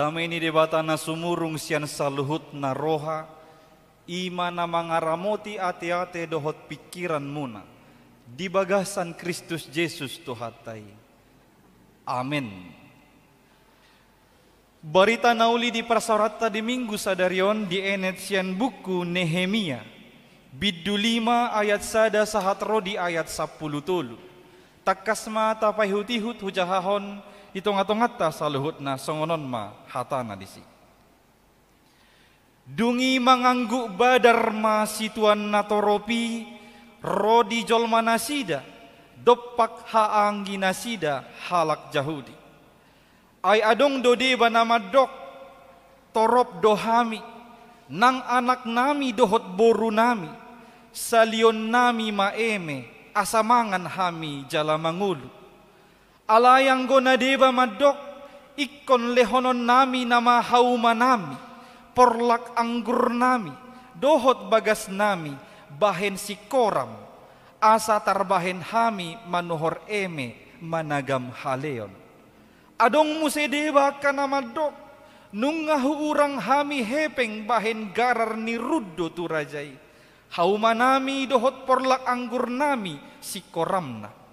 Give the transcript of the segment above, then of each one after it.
Damai ni debata na sumurung sian saluhut na roha, ima na mangaramoti ate-ate dohot pikiran muna, di bagasan Kristus Yesus Tuhatai. Amin. Barita nauli di prasarata di minggu sadarion di enet sian buku Nehemia, biddu 5 ayat sada sahat rodi ayat 10 tulu. Takas mata pahutihut hujahahon itongat-tongatta saluhut na songonon ma hatana disi. Dungi manganggu badar ma situan natoropi rodi jolma nasida dopak haanggi nasida halak jahudi. Ay adong dode banama dok torop dohami nang anak nami dohot boru nami salion nami maeme asamangan hami jala mangulu. Alayang gona deba madok ikon lehonon nami nama hauma nami porlak anggur nami dohot bagas nami bahen si koram asa tarbahen hami manuhor eme managam haleon. Adong muse deba kana madok nungahu urang hami hepeng bahen garar ni ruddo tu rajai. Hauma nami dohot porlak anggur nami si koramna.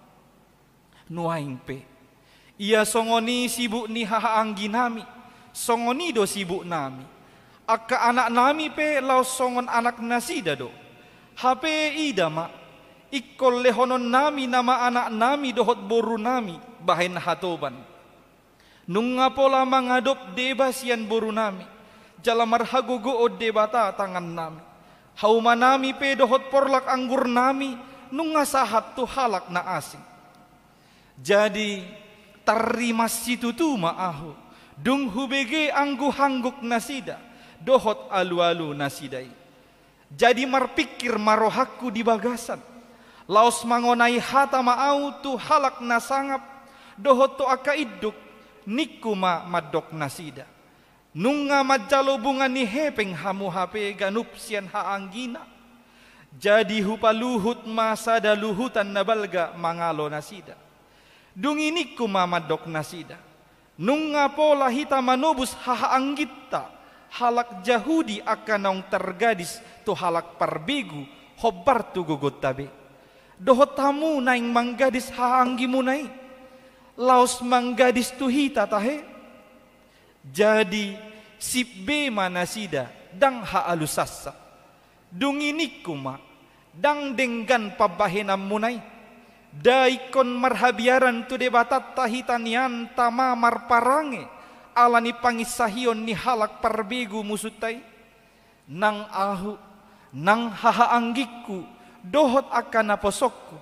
Nuaing pe. Ia songoni sibuk ni hahaanggi nami. Songoni do sibuk nami. Akka anak nami pe lau songon anak nasida do. Hape ida ma. Ikkol lehonon nami nama anak nami dohot boru nami bahen hatoban. Nunga pola mangadop deba sian boru nami. Jalamar hagogo od debata tangan nami. Hauma nami pe dohot porlak anggur nami nunga sahat tu halak na asing. Jadi tarima situ tu maahu dung hubege anggu hangguk nasida dohot alu-alu nasidai. Jadi marpikir marohaku di bagasan laos mangonai hata maau tu halak nasangap dohot tu akaiduk nikuma madok nasida. Nunga majalo bunga ni hepeng hamu hape ganup sian haanggina. Jadi hupaluhut masada luhutan nabalga mangalo nasida. Dungini kumamadok nasida. Nunga pola hita manobus haanggita. Halak jahudi akanong tergadis tu halak parbegu hobar tu gugut tabe. Dohot tamu naing manggadis haanggi munai. Laos manggadis tu hita tahe. Jadi sibbe manasida dang haalusassa dungini kuma dang denggan pabahenam munai daikon marhabiaran tu debatat tahitanian tama marparange alani pangisahion ni halak parbegu musutai nang ahu nang hahaanggiku dohot akan aposokku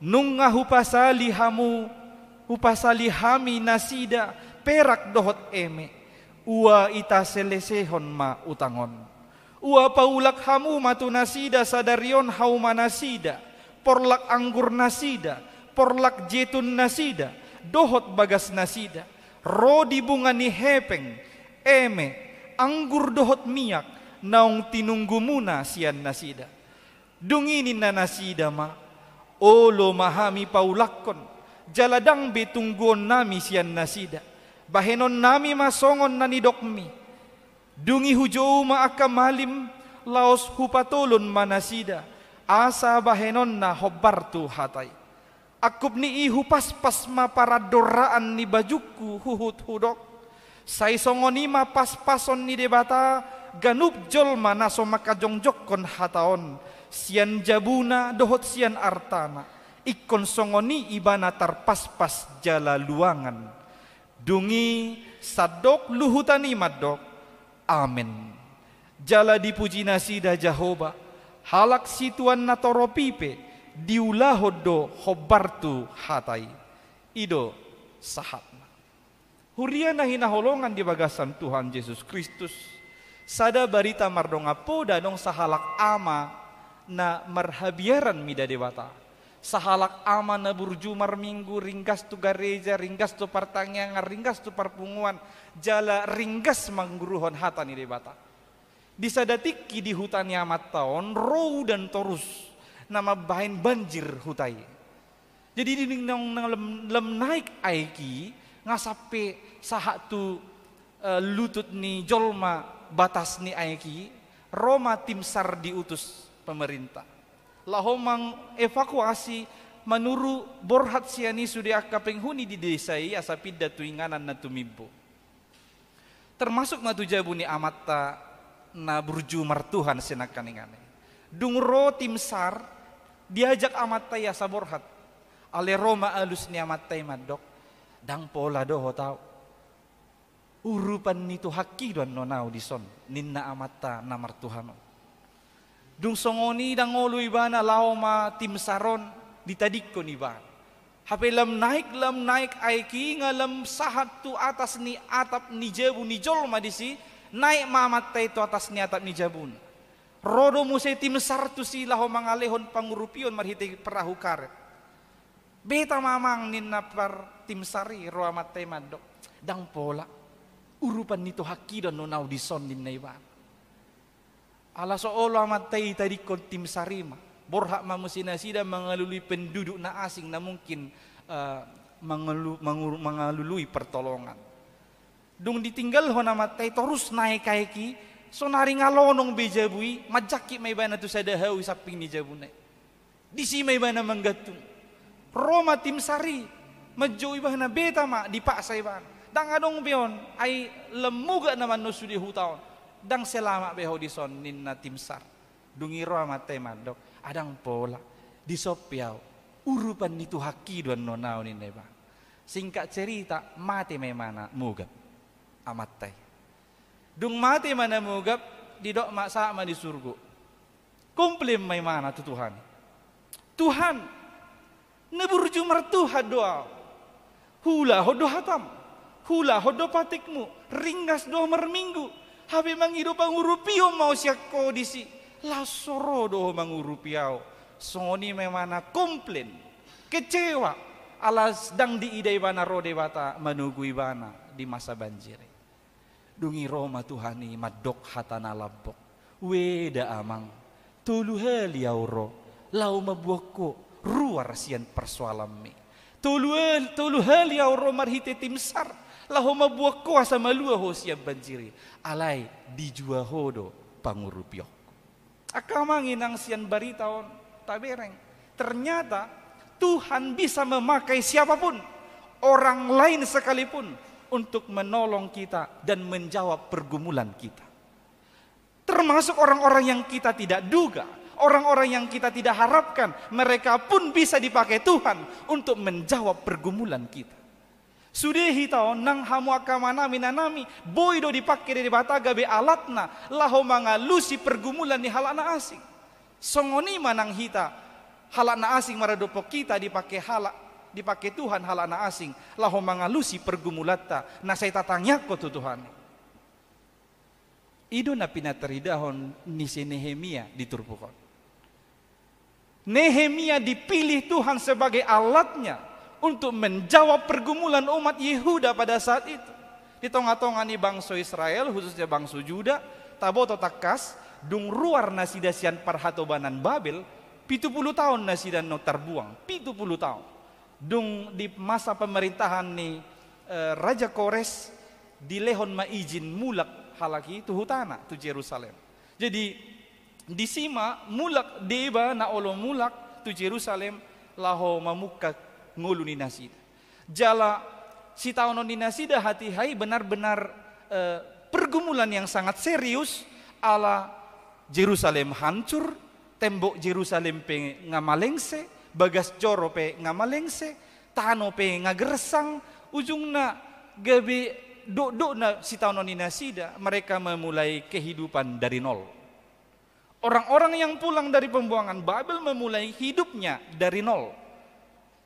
nung ahu pasali hamu upasali hami nasida perak dohot eme. Ua ita selesehon ma utangon. Ua paulak hamu matu nasida sadarion hauma nasida. Porlak anggur nasida. Porlak jetun nasida. Dohot bagas nasida. Rodi bunga ni hepeng. Eme. Anggur dohot miyak. Naung tinunggu muna sian nasida. Dunginin na nasida ma. Olo mahami paulakon. Jaladang betungguon nami sian nasida. Bahenon nami masongon na nidokmi. Dungi hujou maakamalim laos hupatulon manasida. Asa bahenon na hobartu hatay. Akup ni ihu pas-pas maparadoraan ni bajuku huhut hudok. Say songoni ma pas-pason ni debata ganup jolma naso makajongjokon hataon. Sian jabuna dohot sian artana. Ikon songoni ibana tarpas-pas jala luangan. Dungi sadok luhutani madok. Amin. Jala dipuji nasida Jahoba. Halak situan natoropipe. Diulahodo hobartu hatai. Ido sahatna. Hurian na hinaholongan di bagasan Tuhan Yesus Kristus. Sada barita mardongapo danong sahalak ama na marhabiaran mida dewata. Sahalak ama na burju marminggu ringgas tu gareja, ringgas tu partangyangan, ringgas tu parpunguan, jala ringgas mangguruhon hata ni debata. Disadatiki di hutan amat taon, row dan torus, nama bahin banjir hutai. Jadi di nang lem naik aiki ngasape sahak tu lutut ni jolma batas ni aiki Roma tim SAR diutus pemerintah laho mang evakuasi menuru borhat siani sudah kapenghuni di desa asa pidda tuinganan na tumimbo termasuk na tujabuni amatta na burju martuhan senakaningane dungro tim SAR diajak amatta ya saborhat ale Roma alus ni amatta madok dang pola doho tau urupan nito haki don nonau dison ninna amatta na martuhano dung songoni dang ngolu ibana laoma tim saron ditadikko ni ba hape lam naik aiki ngalam sahat tu atas ni atap ni jabu ni jolma disi naik mamat itu atas ni atap ni jabun rodo musai tim sar tu si laho mangalehon pangurupion marhite perahu karet beta mamang ninna par tim sari roa matai madok dang pola urupan nito haki dan nonau dison ninna iba ala soolo matai tadi kon tim sarima borhak mamusina sida mengalului penduduk na asing na mungkin mengalului pertolongan dung ditinggal hona matai terus naik kaiki sonari ngalonong bejabui majaki may bana tu sadahau saping ni jabune disi may bana manggatung Roma tim sari majo ibana beta ma dipaksa iban dang adong bion ay lemuga naman no sudi hutaon dang selama beho dison ninna tim sar dungi Roma te madok adang pola di sopiau urupan itu haki duan nonau ni neba singkat cerita mati memana mugap amatai dung mati mana mugap didok mak sama di surga kumplem memana tu Tuhan neburju martuha doa hula hodo hatam hula hodo patikmu ringgas doa merminggu habe mangido pangurupio mau siakko disi lasoro doa mangurupiao songoni memana komplain kecewa alas dang diidai bana rode bata menunggu ibana di masa banjir dungi Roma Tuhani madok hatana labok weda amang tulu heliauro lau mabuako ruar sian persoalan tulu heliauro marhite tim sar lau mabuako asa malua ho sian banjiri alai dijua hodo pangurupiok akamangin ang sian baritaon tabereng ternyata Tuhan bisa memakai siapapun orang lain sekalipun untuk menolong kita dan menjawab pergumulan kita termasuk orang-orang yang kita tidak duga orang-orang yang kita tidak harapkan mereka pun bisa dipakai Tuhan untuk menjawab pergumulan kita sudehi tao nang hamu akamana minanami boido dipakai dari bataga be alatna laho mangalusi pergumulan ni halana asing songoni manang hita halana asing maradopok kita dipakai Tuhan halana asing laho mangalusi pergumulata na saya tatanya ko tu Tuhan ido na pinataridahon ni si Nehemia diturpukon Nehemia dipilih Tuhan sebagai alatnya untuk menjawab pergumulan umat Yehuda pada saat itu di tengah-tengah ni bangsa Israel khususnya bangsa Juda taboto takas dung ruar nasidasian parhatobanan Babel 70 tahun nasidan no terbuang 70 tahun dung di masa pemerintahan ni Raja Kores dilehon maijin mulak halaki tu hutana tu Jerusalem jadi di sima mulak deba na olo mulak tu Jerusalem laho mamuka ngulu ni nasida jala si taono ni nasida hati hai benar-benar pergumulan yang sangat serius ala Jerusalem hancur tembok Jerusalem pe ngamalengse bagas joro pe ngamalengse tano pe ngagersang ujungna gabe do na si taono ni nasida mereka memulai kehidupan dari nol orang-orang yang pulang dari pembuangan Babel memulai hidupnya dari nol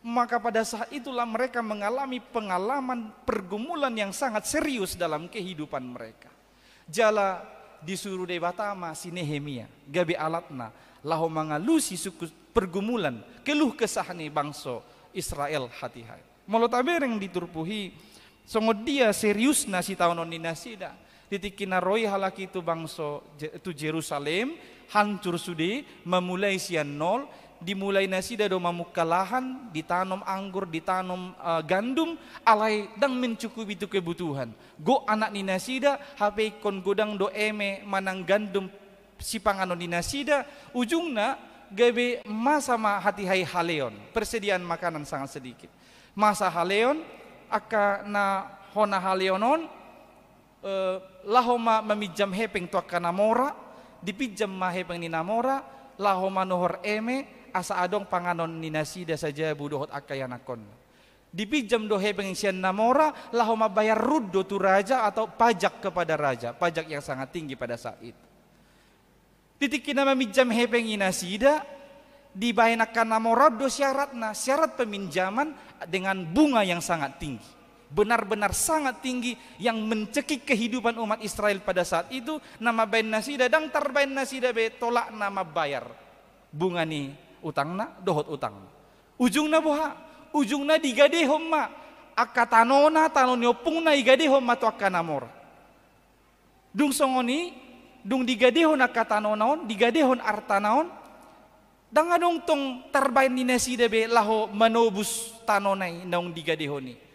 maka pada saat itulah mereka mengalami pengalaman pergumulan yang sangat serius dalam kehidupan mereka jala disuruh debatama si Nehemia gabe alatna laho mangalusi suku pergumulan keluh kesahani bangsa Israel hati-hai molo tabereng diturpuhi songod dia serius nasi taonon ni nasida titikina roy halaki itu bangsa itu Jerusalem hancur sudi memulai sian nol dimulai nasida do mamuka lahan, ditanam anggur, ditanam gandum, alai dang mencukupi itu kebutuhan. Go anak ni nasida, HP kon godang do eme manang gandum si panganon di nasida, ujungna gabe masa ma hati hai haleon, persediaan makanan sangat sedikit. Masa haleon, aka na hona haleonon, lahoma memijam hepeng tu aka namora, dipijam ma hepeng ni namora, lahoma nohor eme, asa adong panganon ni nasida saja budohot akayanakon. Dipijam do hebeng sian namora, lahoma bayar ruddo tu raja atau pajak kepada raja, pajak yang sangat tinggi pada saat itu. Titik nama mijam hebeng nasida, dibayanakan namora do syaratna, syarat peminjaman dengan bunga yang sangat tinggi. Benar-benar sangat tinggi yang mencekik kehidupan umat Israel pada saat itu. Nama bain nasida dang tarbain nasida be tolak nama bayar bunga ni utangna dohot utang. Ujungna boha, ujungna digadehom ma akatanona tanonyo pungna igadehom ma tu akanamor. Dung songoni, dung digadehon akatanonaon, digadehon artanaon. Dang adong tong tarbain ni nasida be laho manobus tanonai naung digadehoni.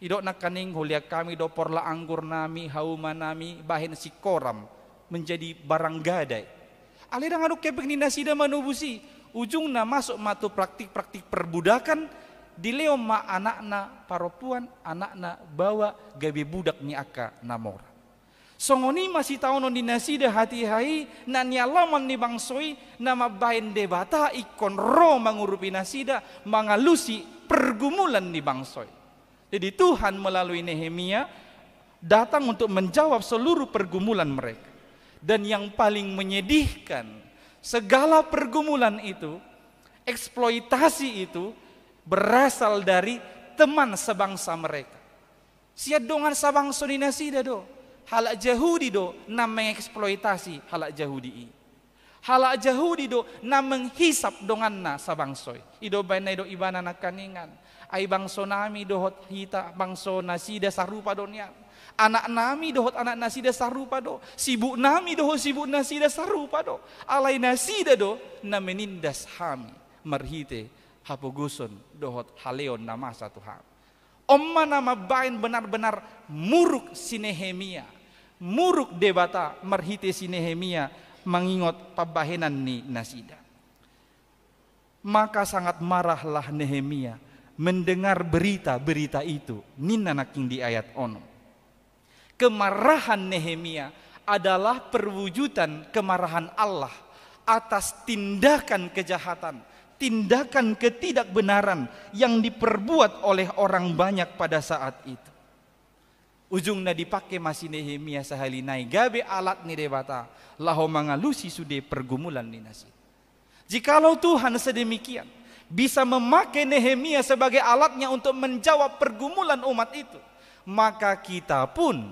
Idok nak kaning hulia kami do porla anggur nami, hauma nami, bahin si koram menjadi barang gadai. Alirang aduk kepek ni nasida manubusi, ujungna masuk matu praktik-praktik perbudakan, dileo ma anakna paropuan, anakna bawa gabe budak ni aka namora. Songoni masih tahu non di nasida hati hai, na nyalaman ni bangsoi, nama bahin debata ikon ro mangurupi nasida, mangalusi pergumulan ni bangsoi. Jadi Tuhan melalui Nehemia datang untuk menjawab seluruh pergumulan mereka. Dan yang paling menyedihkan, segala pergumulan itu, eksploitasi itu berasal dari teman sebangsa mereka. Siad dongan sabangsa ni nasida do, halak Yahudi do na mengeksploitasi halak Yahudi. Halak Yahudi do na menghisap dongan na sabangsoy. Ido bainay do ibana na kaningan. Ay bangso nami dohot hita bangso nasida sarupa do niya. Anak nami dohot anak nasida sarupa do. Sibuk nami dohot sibuk nasida sarupa do. Alay nasida do na menindas hami marhite hapuguson dohot haleon nama satu ham. Omma nama bain benar-benar muruk si Nehemia. Muruk debata marhite si Nehemia mengingat pabahenan ni nasida. Maka sangat marahlah Nehemia mendengar berita-berita itu. Nina naking di ayat ono. Kemarahan Nehemia adalah perwujudan kemarahan Allah atas tindakan kejahatan, tindakan ketidakbenaran yang diperbuat oleh orang banyak pada saat itu. Ujungnya dipakai masih Nehemia sahalinai gabe alat ni debata laho mangalusi sude pergumulan ni nasib. Jikalau Tuhan sedemikian bisa memakai Nehemia sebagai alatnya untuk menjawab pergumulan umat itu, maka kita pun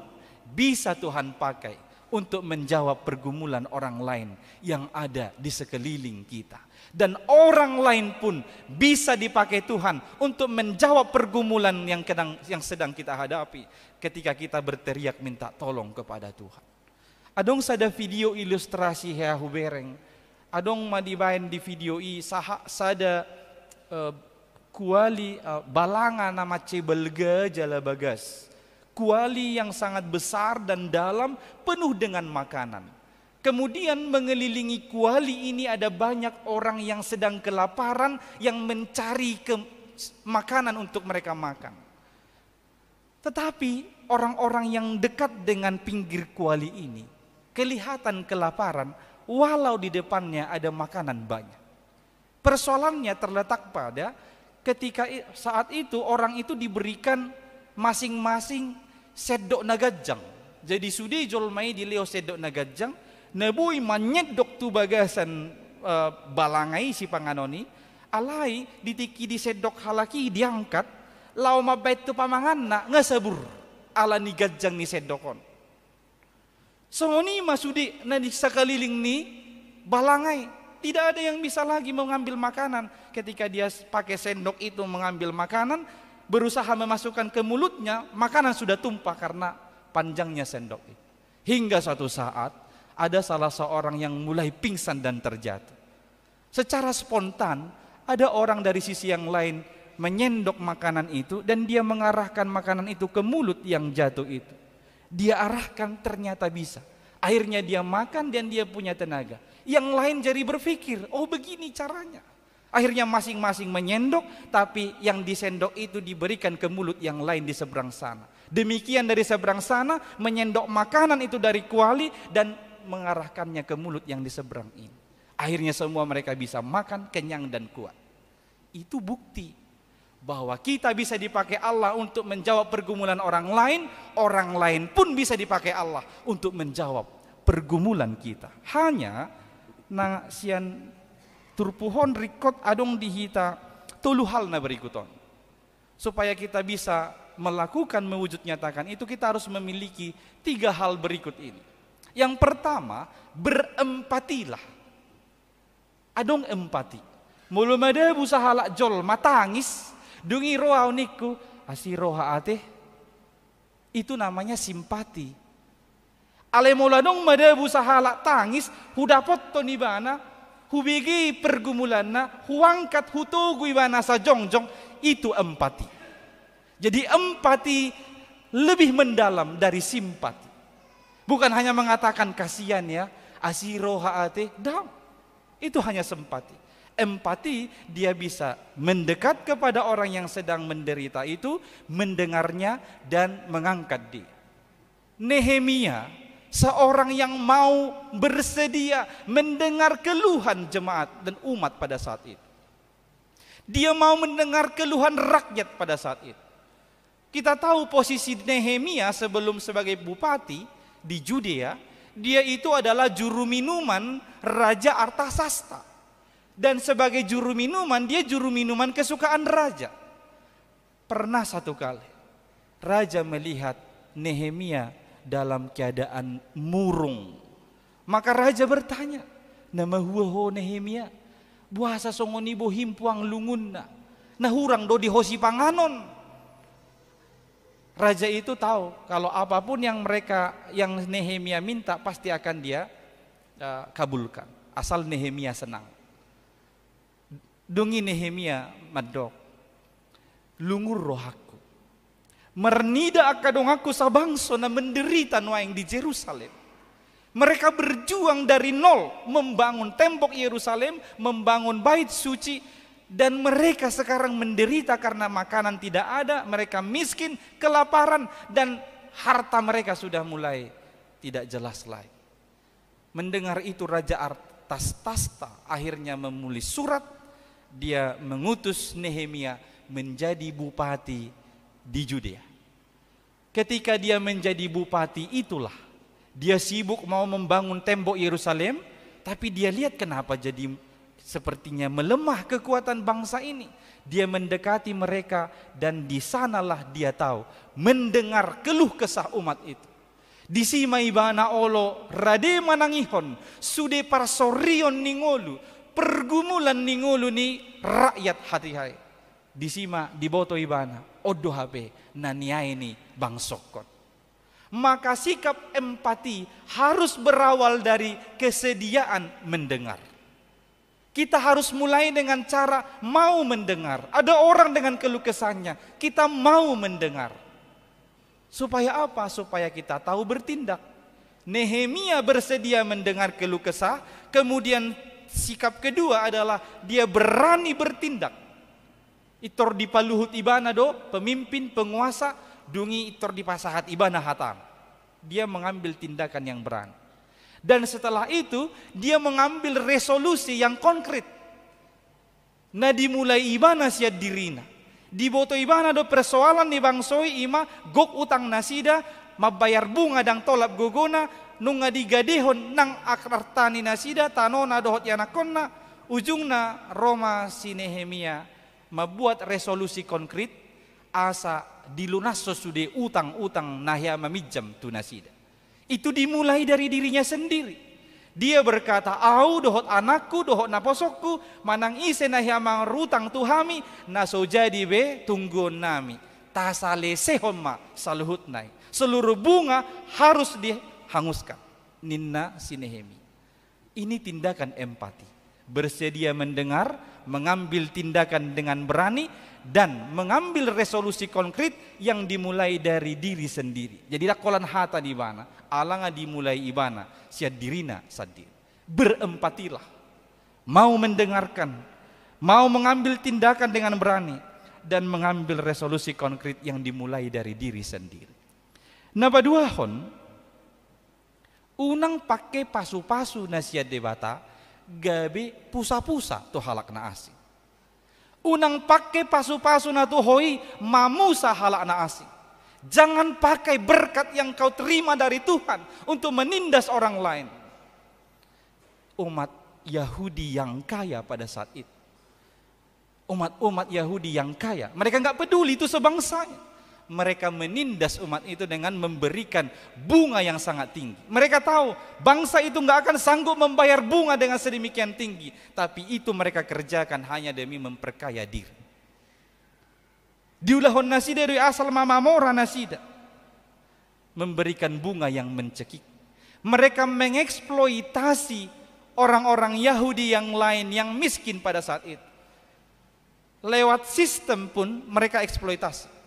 bisa Tuhan pakai untuk menjawab pergumulan orang lain yang ada di sekeliling kita. Dan orang lain pun bisa dipakai Tuhan untuk menjawab pergumulan yang sedang kita hadapi ketika kita berteriak minta tolong kepada Tuhan. Adong sada video ilustrasi hea hubereng. Adong madibain di video i sada kuali balanga nama cebelga jala bagas. Kuali yang sangat besar dan dalam penuh dengan makanan. Kemudian mengelilingi kuali ini ada banyak orang yang sedang kelaparan yang mencari makanan untuk mereka makan. Tetapi orang-orang yang dekat dengan pinggir kuali ini kelihatan kelaparan walau di depannya ada makanan banyak. Persoalannya terletak pada ketika saat itu orang itu diberikan masing-masing sedok nagajang. Jadi sudi jolmai di leo sedok nagajang, nebui manyedok tu bagasan balangai si panganoni, alai ditiki di sedok halaki diangkat, lau mabait tu pamanganna ngasabur ala ni gajang ni sedokon. Songoni masudi na di sakaliling ni balangai. Tidak ada yang bisa lagi mengambil makanan. Ketika dia pakai sendok itu mengambil makanan, berusaha memasukkan ke mulutnya, makanan sudah tumpah karena panjangnya sendok itu. Hingga suatu saat ada salah seorang yang mulai pingsan dan terjatuh. Secara spontan ada orang dari sisi yang lain menyendok makanan itu dan dia mengarahkan makanan itu ke mulut yang jatuh itu. Dia arahkan, ternyata bisa. Akhirnya dia makan dan dia punya tenaga. Yang lain jadi berpikir, oh begini caranya. Akhirnya masing-masing menyendok, tapi yang disendok itu diberikan ke mulut yang lain di seberang sana. Demikian dari seberang sana menyendok makanan itu dari kuali dan mengarahkannya ke mulut yang di seberang ini. Akhirnya semua mereka bisa makan, kenyang dan kuat. Itu bukti bahwa kita bisa dipakai Allah untuk menjawab pergumulan orang lain pun bisa dipakai Allah untuk menjawab pergumulan kita. Hanya na sian turpuhon rikot adong dihita tulu hal na berikuton. Supaya kita bisa melakukan mewujud nyatakan itu, kita harus memiliki 3 hal berikut ini. Yang pertama, berempatilah. Adong empati. Mulum ada busaha lak jol matangis dungi roha uniku asiroha ate. Itu namanya simpati. Ale muladong mada busaha lak tangis hudapot to nibana hubigi pergumulanna huangkat hutugu ibana sa jongjong, itu empati. Jadi empati lebih mendalam dari simpati. Bukan hanya mengatakan kasihan ya, asiroha ate, itu hanya simpati. Empati, dia bisa mendekat kepada orang yang sedang menderita itu, mendengarnya dan mengangkat dia. Nehemia, seorang yang mau bersedia mendengar keluhan jemaat dan umat pada saat itu. Dia mau mendengar keluhan rakyat pada saat itu. Kita tahu posisi Nehemia sebelum sebagai bupati di Judea, dia itu adalah juru minuman Raja Artasasta. Dan sebagai juru minuman, dia juru minuman kesukaan raja. Pernah satu kali raja melihat Nehemia dalam keadaan murung. Maka raja bertanya, nama huwa Nehemia, buasa songoni bohim puang lungunna, nah hurang do di hosi panganon. Raja itu tahu kalau apapun yang Nehemia minta pasti akan dia kabulkan, asal Nehemia senang. Dungi Nehemia madok, lungur rohaku, mernida akadong aku sabangso na menderita nuaing di Jerusalem. Mereka berjuang dari nol membangun tembok Yerusalem, membangun bait suci, dan mereka sekarang menderita karena makanan tidak ada, mereka miskin, kelaparan, dan harta mereka sudah mulai tidak jelas lagi. Mendengar itu Raja Artasasta akhirnya menulis surat, dia mengutus Nehemia menjadi bupati di Judea. Ketika dia menjadi bupati itulah dia sibuk mau membangun tembok Yerusalem, tapi dia lihat kenapa jadi sepertinya melemah kekuatan bangsa ini. Dia mendekati mereka dan di sanalah dia tahu mendengar keluh kesah umat itu. Di sima ibana olo rade manangihon sude parsorion ningolu pergumulan ningolu ni rakyat hati hai. Di sima di boto ibana odo habe naniai ni bangsokon. Maka sikap empati harus berawal dari kesediaan mendengar. Kita harus mulai dengan cara mau mendengar. Ada orang dengan keluh kesahnya, kita mau mendengar. Supaya apa? Supaya kita tahu bertindak. Nehemia bersedia mendengar keluh kesah, kemudian sikap kedua adalah dia berani bertindak. Itor di paluhut ibana do, pemimpin, penguasa, dungi itor di pasahat ibana hatam. Dia mengambil tindakan yang berani. Dan setelah itu dia mengambil resolusi yang konkret. Nah dimulai ibana siat dirina. Di boto ibana do persoalan di bangsoi ima gok utang nasida, mabayar bunga dang tolap gogona, nunga digadehon nang akartani nasida, tanona dohot yanakonna, ujungna Roma si Nehemia membuat resolusi konkret asa dilunas sesudah utang-utang nahya mamijam tu nasida. Itu dimulai dari dirinya sendiri. Dia berkata, "Au dohot anakku, dohot naposokku, manang ise nahya mangrutang tuhami, naso jadi be tunggu nami. Tasale sehoma saluhut nai." Seluruh bunga harus dihanguskan. Ninna si Nehemia. Ini tindakan empati. bersedia mendengar, mengambil tindakan dengan berani, dan mengambil resolusi konkret yang dimulai dari diri sendiri. Jadi kolan hata di mana, alanga dimulai ibana, siad dirina sadir. Berempatilah, mau mendengarkan, mau mengambil tindakan dengan berani, dan mengambil resolusi konkret yang dimulai dari diri sendiri. Nabaduahon, unang pakai pasu-pasu nasihat debata, gabe pusa-pusa tu halak na asing. Unang pakai pasu-pasu na tu hoi, mamusa halak na asing. Jangan pakai berkat yang kau terima dari Tuhan untuk menindas orang lain. Umat Yahudi yang kaya pada saat itu, umat-umat Yahudi yang kaya, mereka nggak peduli itu sebangsanya. Mereka menindas umat itu dengan memberikan bunga yang sangat tinggi. Mereka tahu bangsa itu nggak akan sanggup membayar bunga dengan sedemikian tinggi, tapi itu mereka kerjakan hanya demi memperkaya diri. Diulahon nasida dari asal mamamora nasida, memberikan bunga yang mencekik. Mereka mengeksploitasi orang-orang Yahudi yang lain yang miskin pada saat itu. Lewat sistem pun mereka eksploitasi.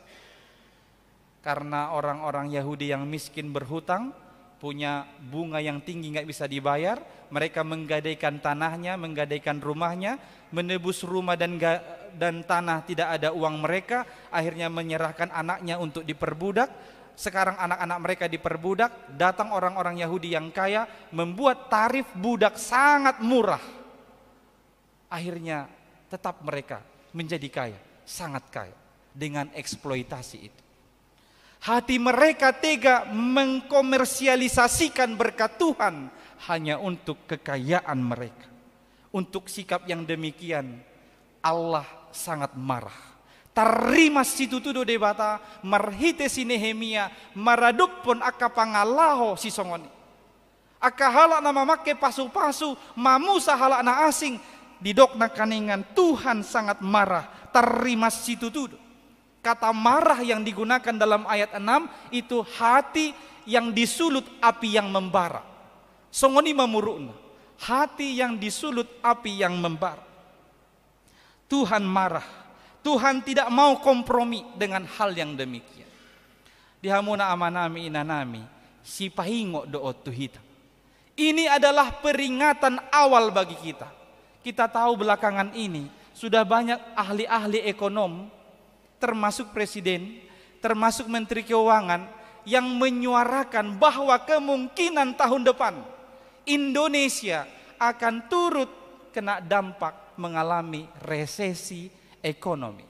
Karena orang-orang Yahudi yang miskin berhutang, punya bunga yang tinggi nggak bisa dibayar, mereka menggadaikan tanahnya, menggadaikan rumahnya, menebus rumah dan tanah tidak ada uang mereka, akhirnya menyerahkan anaknya untuk diperbudak. Sekarang anak-anak mereka diperbudak, datang orang-orang Yahudi yang kaya, membuat tarif budak sangat murah. Akhirnya tetap mereka menjadi kaya, sangat kaya dengan eksploitasi itu. Hati mereka tega mengkomersialisasikan berkat Tuhan hanya untuk kekayaan mereka. Untuk sikap yang demikian, Allah sangat marah. Tarima situ tudo debata, marhite si Nehemia, maradup pun aka pangalaho si songoni. Aka halak na mamakai pasu-pasu, mamusa halak na asing, didok na kaningan Tuhan sangat marah. Tarima situ tudo. Kata marah yang digunakan dalam ayat 6 itu hati yang disulut api yang membara. Songoni mamuruna, hati yang disulut api yang membara. Tuhan marah. Tuhan tidak mau kompromi dengan hal yang demikian. Dihamuna amanami inanami, si pahingo doot tuhita. Ini adalah peringatan awal bagi kita. Kita tahu belakangan ini sudah banyak ahli-ahli ekonom, termasuk presiden, termasuk menteri keuangan yang menyuarakan bahwa kemungkinan tahun depan Indonesia akan turut kena dampak mengalami resesi ekonomi.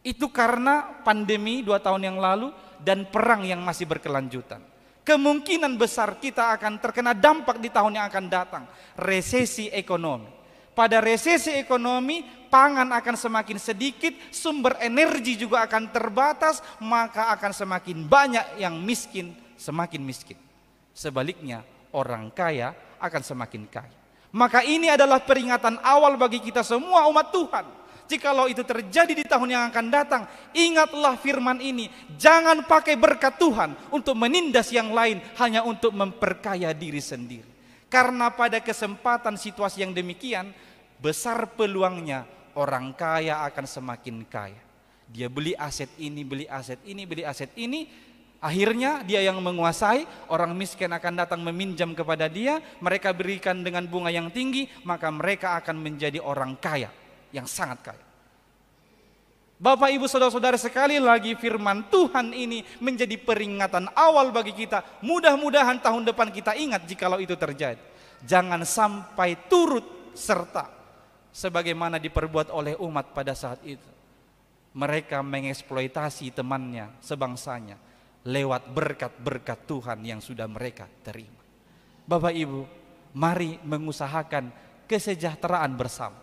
Itu karena pandemi 2 tahun yang lalu dan perang yang masih berkelanjutan. Kemungkinan besar kita akan terkena dampak di tahun yang akan datang, resesi ekonomi. Pada resesi ekonomi, pangan akan semakin sedikit, sumber energi juga akan terbatas, maka akan semakin banyak yang miskin, semakin miskin. Sebaliknya, orang kaya akan semakin kaya. Maka ini adalah peringatan awal bagi kita semua umat Tuhan. Jikalau itu terjadi di tahun yang akan datang, ingatlah firman ini. Jangan pakai berkat Tuhan untuk menindas yang lain hanya untuk memperkaya diri sendiri. Karena pada kesempatan situasi yang demikian, besar peluangnya orang kaya akan semakin kaya. Dia beli aset ini, beli aset ini, beli aset ini. Akhirnya dia yang menguasai, orang miskin akan datang meminjam kepada dia. Mereka berikan dengan bunga yang tinggi, maka mereka akan menjadi orang kaya, yang sangat kaya. Bapak ibu saudara-saudara, sekali lagi firman Tuhan ini menjadi peringatan awal bagi kita. Mudah-mudahan tahun depan kita ingat jikalau itu terjadi. Jangan sampai turut serta sebagaimana diperbuat oleh umat pada saat itu. Mereka mengeksploitasi temannya, sebangsanya, lewat berkat-berkat Tuhan yang sudah mereka terima. Bapak ibu, mari mengusahakan kesejahteraan bersama.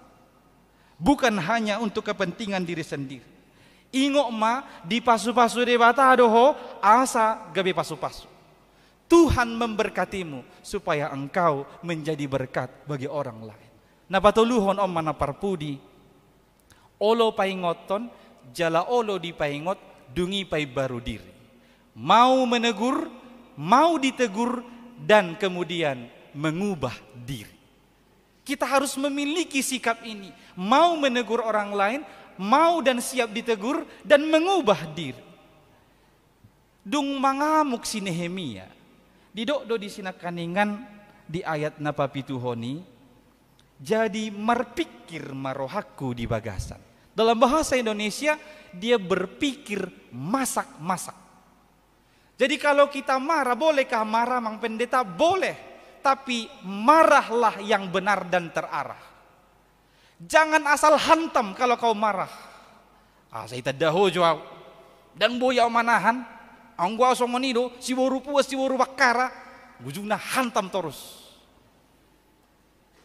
Bukan hanya untuk kepentingan diri sendiri. Ingok ma di pasu-pasu debata doho asa gabe pasu-pasu. Tuhan memberkatimu supaya engkau menjadi berkat bagi orang lain. Napatuluhon om mana parpudi. Olo paingoton, jala olo di paingot, dungi pai baru diri. Mau menegur, mau ditegur, dan kemudian mengubah diri. Kita harus memiliki sikap ini. Mau menegur orang lain, mau dan siap ditegur, dan mengubah diri. Dung mangamuk si Nehemia. Didokdo di sina kaningan di ayat napa pituhoni. Jadi merpikir marohaku di bagasan. Dalam bahasa Indonesia, dia berpikir masak-masak. Jadi kalau kita marah, bolehkah marah Mang Pendeta? Boleh. Tapi marahlah yang benar dan terarah. Jangan asal hantam kalau kau marah. Saya tadaho jauh. Dan boya manahan. Anggua somonido, si boru puas, si boru bakara. Ujungnya hantam terus.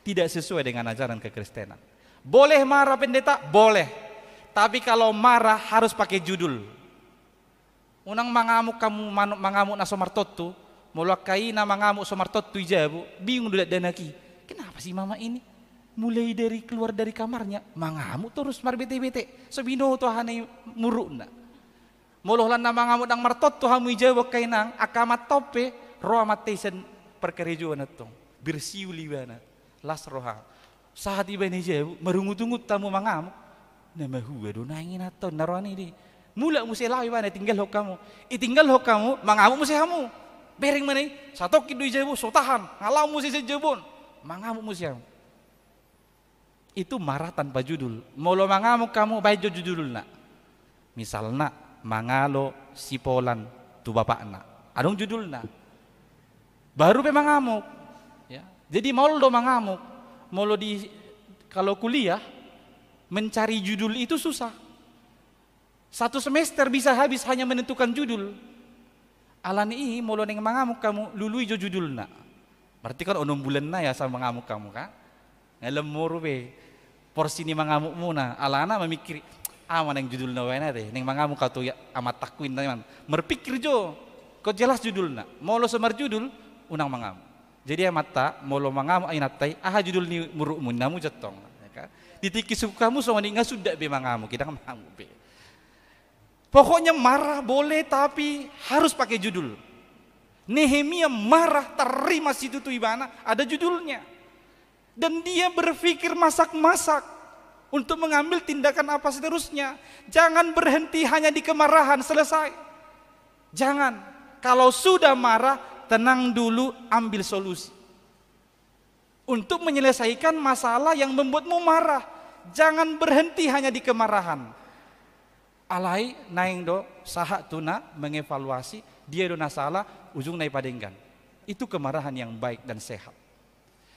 Tidak sesuai dengan ajaran kekristenan. Boleh marah pendeta? Boleh. Tapi kalau marah harus pakai judul. Unang mangamuk kamu mangamuk na somartotu. Mulakai na mangamuk somartotu ijabu. Bingung dulat danaki. Kenapa sih mama ini? Mulai dari keluar dari kamarnya mangamuk terus marbete-bete. Sebino to hanai murukna. Muluhlan na mangamuk dang martotu hamu ijabu kainang akamat tope roa matesen perkerejuan atong. Bersiuli bana. Las roha. Saat iba ini ijabu merungut-ungut tamu mangamuk. Nama huwa do nangin aton naroani di. Mula musi lawi bana tinggal hok kamu. Itinggal hok kamu mangamuk musi kamu. Bering mana? Satu kidu ijabu sotahan. Ngalau musi sejebon. Mangamuk musi kamu. Itu marah tanpa judul. Molo mangamuk kamu baik judul nak. Misalnya mangalo si Polan tu bapak nak. Adong judul nak. Baru pe mangamuk. Ya. Jadi molo do mangamuk. Molo di kalau kuliah mencari judul itu susah. Satu semester bisa habis hanya menentukan judul. Alani ini molo neng mangamuk kamu lului jo judul nak. Berarti kan onom bulan na ya sama mangamuk kamu kan? Ngelemur be porsi ni mangamuk muna. Alana memikir mana yang judul na wena deh. Neng mangamuk kau ya amat takuin teman. Merpikir jo. Kau jelas judul nak. Molo semar judul unang mangamuk. Jadi mata molo mangamuk ainatai judul ni muruk mun namu jatong. Ditiki suku kamu sama ni sudah be mangamuk kita mangamuk be. Pokoknya marah boleh tapi harus pakai judul. Nehemia marah terima situ tu ibana ada judulnya. Dan dia berpikir masak-masak untuk mengambil tindakan apa seterusnya. Jangan berhenti hanya di kemarahan selesai. Jangan. Kalau sudah marah tenang dulu ambil solusi. Untuk menyelesaikan masalah yang membuatmu marah. Jangan berhenti hanya di kemarahan. Alai naing do sahak tuna mengevaluasi dia do nasalah ujung naik padenggan. Itu kemarahan yang baik dan sehat.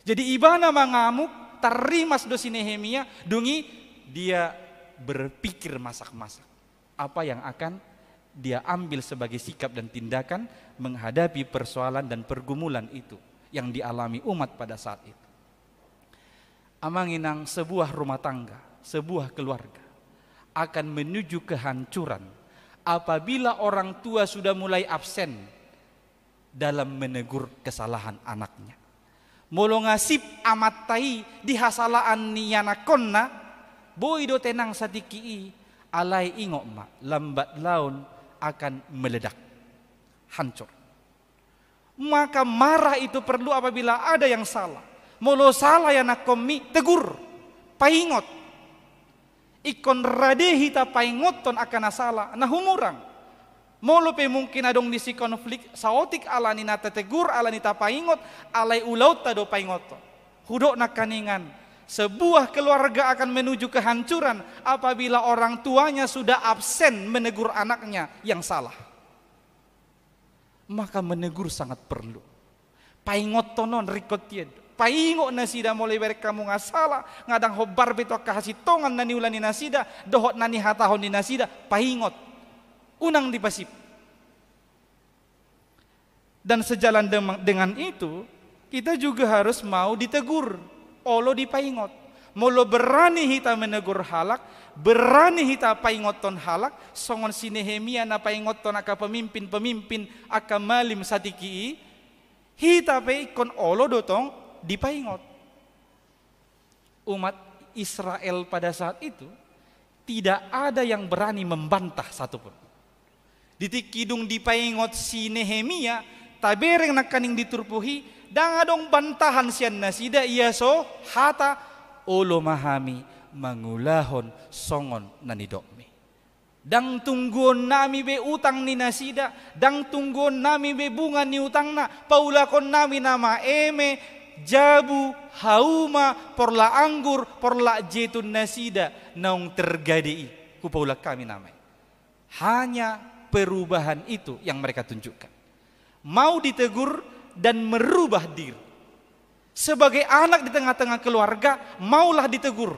Jadi ibana mangamuk terima dosi Nehemia dungi dia berpikir masak-masak apa yang akan dia ambil sebagai sikap dan tindakan menghadapi persoalan dan pergumulan itu yang dialami umat pada saat itu. Amanginang sebuah rumah tangga, sebuah keluarga akan menuju kehancuran apabila orang tua sudah mulai absen dalam menegur kesalahan anaknya. Molo ngasip amatai di hasalaan niyanakonna boy do tenang satiki alai ingok ma lambat laun akan meledak hancur. Maka marah itu perlu apabila ada yang salah. Molo salah ya nakomi tegur paingot ikon radehi ta paingoton akan salah nah humurang. Molo pe mungkin adong disi konflik saotik alani nata tegur alani ta paingot alai ulaut ta do paingoton. Hudok nakaningan sebuah keluarga akan menuju kehancuran apabila orang tuanya sudah absen menegur anaknya yang salah. Maka menegur sangat perlu. Paingotonon rikotied. Paingo nasida mulai beri kamu ngasala ngadang hobar beto kahasitongan nani ulani nasida dohot nani hatahon di nasida paingot unang dipasip. Dan sejalan dengan itu kita juga harus mau ditegur olo dipaingot. Molo berani hita menegur halak, berani hita paingoton halak, songon si Nehemia na paingoton aka pemimpin-pemimpin aka malim satiki hita pe ikon olo dotong dipaingot. Umat Israel pada saat itu tidak ada yang berani membantah satupun. Ditikidung dipaingot si Nehemia tabereng nakaning diturpuhi Dan adong bantahan sian nasida iya so hata olo mahami mangulahon songon nanidokmi. Dang tungguon nami be utang ni nasida, dang tungguon nami be bunga ni utang na, paulakon nami nama eme, jabu, hauma, porla anggur, porla jetun nasida, naung tergadei, ku paulak kami namai. Hanya perubahan itu yang mereka tunjukkan. Mau ditegur dan merubah diri. Sebagai anak di tengah-tengah keluarga, maulah ditegur.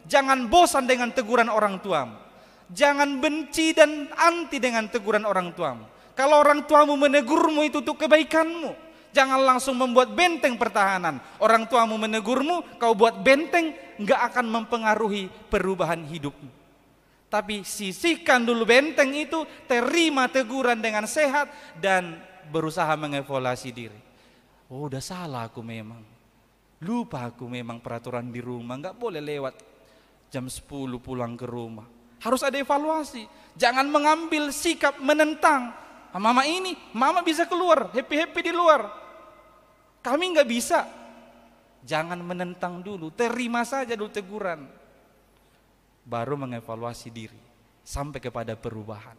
Jangan bosan dengan teguran orang tuamu. Jangan benci dan anti dengan teguran orang tuamu. Kalau orang tuamu menegurmu itu untuk kebaikanmu, jangan langsung membuat benteng pertahanan. Orang tuamu menegurmu, kau buat benteng, nggak akan mempengaruhi perubahan hidupmu. Tapi sisihkan dulu benteng itu, terima teguran dengan sehat dan berusaha mengevaluasi diri. Oh, udah salah aku memang. Lupa aku memang peraturan di rumah, nggak boleh lewat jam 10 pulang ke rumah. Harus ada evaluasi. Jangan mengambil sikap menentang. Mama ini, mama bisa keluar, happy-happy di luar. Kami nggak bisa. Jangan menentang dulu, terima saja dulu teguran. Baru mengevaluasi diri sampai kepada perubahan.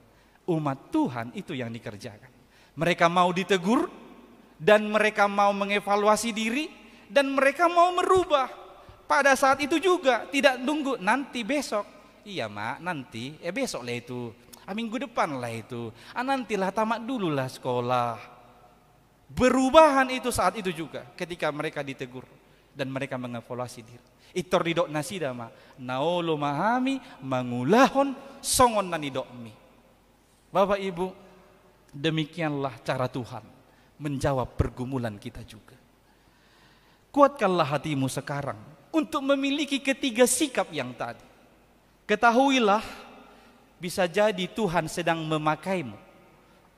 Umat Tuhan itu yang dikerjakan. Mereka mau ditegur dan mereka mau mengevaluasi diri dan mereka mau merubah. Pada saat itu juga tidak tunggu nanti besok. Iya mak, nanti, besok lah itu, minggu depan lah itu, nantilah tamat dulu lah sekolah. Berubahan itu saat itu juga, ketika mereka ditegur dan mereka mengevaluasi diri. Itor didok nasida mak, naolo mahami mangulahon songon nanidokmi. Bapak Ibu, demikianlah cara Tuhan menjawab pergumulan kita juga. Kuatkanlah hatimu sekarang untuk memiliki ketiga sikap yang tadi. Ketahuilah, bisa jadi Tuhan sedang memakaimu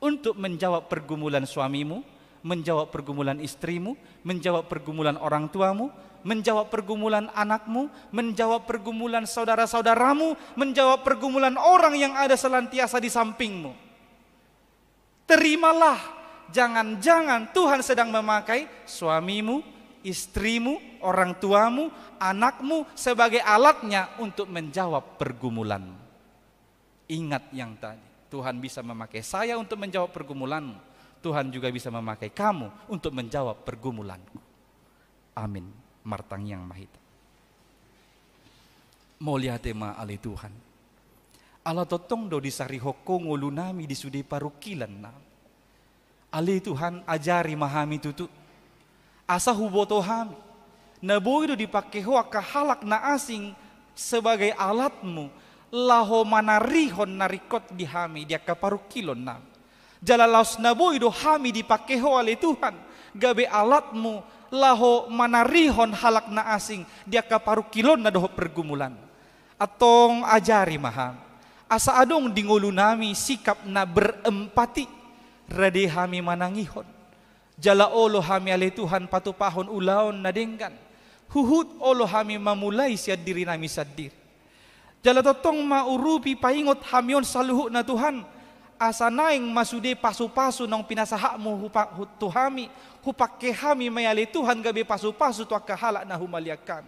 untuk menjawab pergumulan suamimu, menjawab pergumulan istrimu, menjawab pergumulan orang tuamu, menjawab pergumulan anakmu, menjawab pergumulan saudara-saudaramu, menjawab pergumulan orang yang ada senantiasa di sampingmu. Terimalah, jangan-jangan Tuhan sedang memakai suamimu, istrimu, orang tuamu, anakmu sebagai alatnya untuk menjawab pergumulanmu. Ingat yang tadi, Tuhan bisa memakai saya untuk menjawab pergumulanmu. Tuhan juga bisa memakai kamu untuk menjawab pergumulanku. Amin. Martang yang mahita. Mau lihat tema ali Tuhan. Allah totong do disari hoko ngolunami di sudi parukilan na. Ali Tuhan ajari mahami tutu. Asa huboto hami. Naboy do dipakai hoa kahalak na asing sebagai alatmu. Laho manarihon narikot di hami dia kaparukilon na. Jalalaus naboy do hami dipakai hoa ali Tuhan. Gabe alatmu laho manarihon halak na asing dia kaparukilon na doho pergumulan. Atong ajari maham. Asa adong dingulu nami sikap na berempati. Rade hami manangihon. Jala olo hami ale Tuhan patupahon ulaon na denggan. Huhut olo hami mamulai siya diri nami sadir. Jala totong maurupi paingot hamion saluhu na Tuhan. Asa naing masude pasu-pasu nang pinasahakmu tuhami. Hupake hami mayali Tuhan gabi pasu-pasu tu akahalak na humaliakan.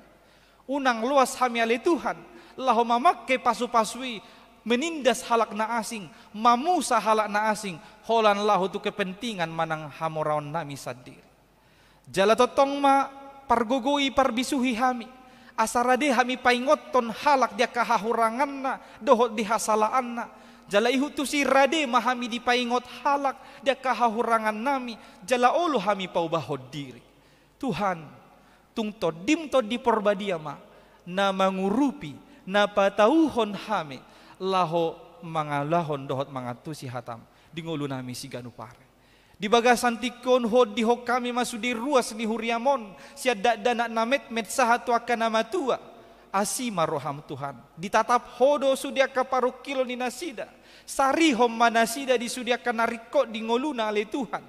Unang luas hami ale Tuhan. Laho mamakke pasu-pasui. Menindas halak na asing, mamusa halak na asing, holan lahu tu kepentingan manang hamoraon nami sadir. Jala totong ma pargogoi parbisuhi hami, asarade hami paingoton halak dia kahahurangan na, dohot dihasalaan na. Jala ihu tu si rade mahami dipaingot halak dia kahahurangan nami, jala olo hami paubahod diri. Tuhan, tungtod dimtod di porbadia ma, na mangurupi, na patauhon hami, laho mangalahon dohot mangatusi hatam dingulu nami siganu pare di bagasan tikon hod di hok kami masudi ruas ni huriamon siada danak namet met sahatu akan nama tua asima roham Tuhan ditatap hodo sudia kaparukilo ni nasida sarihom manasida di sudia kanariko dingoluna ale Tuhan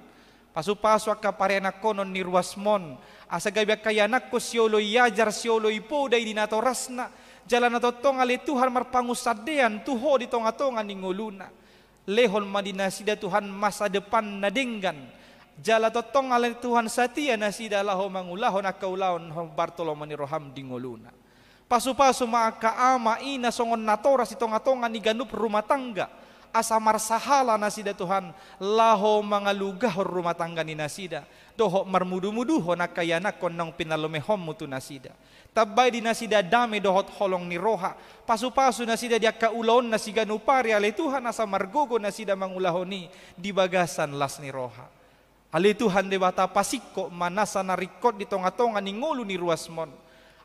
pasu-pasu akaparena konon ni ruasmon asa gabia kayanak ko siolo yajar siolo ipo day dinatorasna jalan atotong ali Tuhan marpangusadean tuho di tonga-tonga ningoluna lehon madinasida Tuhan masa depan nadenggan jala totong ala Tuhan satia nasida laho mangulahon akaulahon Bartolomeo ni roham dingoluna. Pasu-pasu maaka ama ina songon natora sitong-atongan ni ganup rumah tangga. Asa marsahala nasida Tuhan laho mangalugah rumah tangga ni nasida. Doho marmudu-muduho nakayanakon nang pinalumehom mutu nasida. Tabay di nasida dame dohot holong ni roha. Pasu-pasu nasida dia kaulaon nasi ganupari ale Tuhan asa margogo nasida mangulahoni di bagasan las ni roha. Ale Tuhan debata pasiko manasa narikot di tonga-tonga ni ngulu ni ruasmon.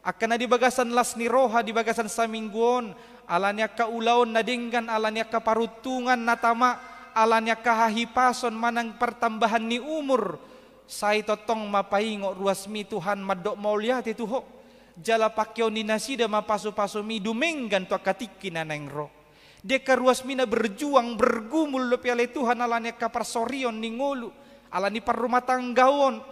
Akan na di bagasan las ni roha di bagasan samingguon alanya kaulaon na dinggan alanya kaparutungan natama alanya kahahipason manang pertambahan ni umur say totong mapaingo ruasmi Tuhan madok mauliati tuho jala pakyo ni nasida mapasu-pasu mi dumenggan to katikin na ro deka ruasmi na berjuang bergumul lopi ale Tuhan alanya kaparsorion ni ngulu alani parrumatanggaon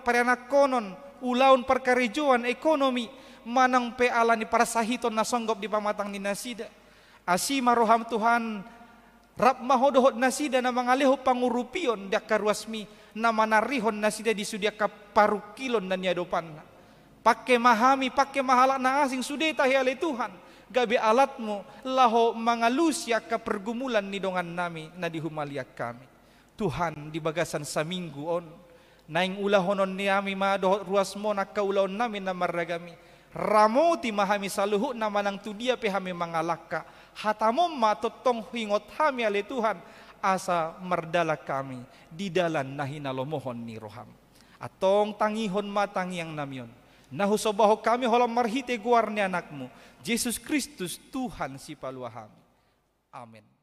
paranakonon ulaun perkarijuan ekonomi manang pe alani para sahiton na songgop di pamatang ni nasida asima roham Tuhan rap mahodohot nasida na mangaleho pangurupion dak karuasmi na manarihon nasida di sudia kaparukilon dan yadopan pakai mahami pakai mahalak na asing sudeta hiale Tuhan gabi alatmu laho mangalusya ka pergumulan ni dongan nami na dihumaliak kami Tuhan di bagasan saminggu on naing ulahonon niami madohot ruasmo nakaulaon namin na maragami ramoti mahami saluhu na manang tudia pe hami mangalaka hatamom matotong hingot hami ale Tuhan asa mardala kami di dalan nahinalomohon ni roham atong tangihon matangiang namyon nahusobaho kami holam marhite guar ni anakmu Yesus Kristus Tuhan si paluahami amin.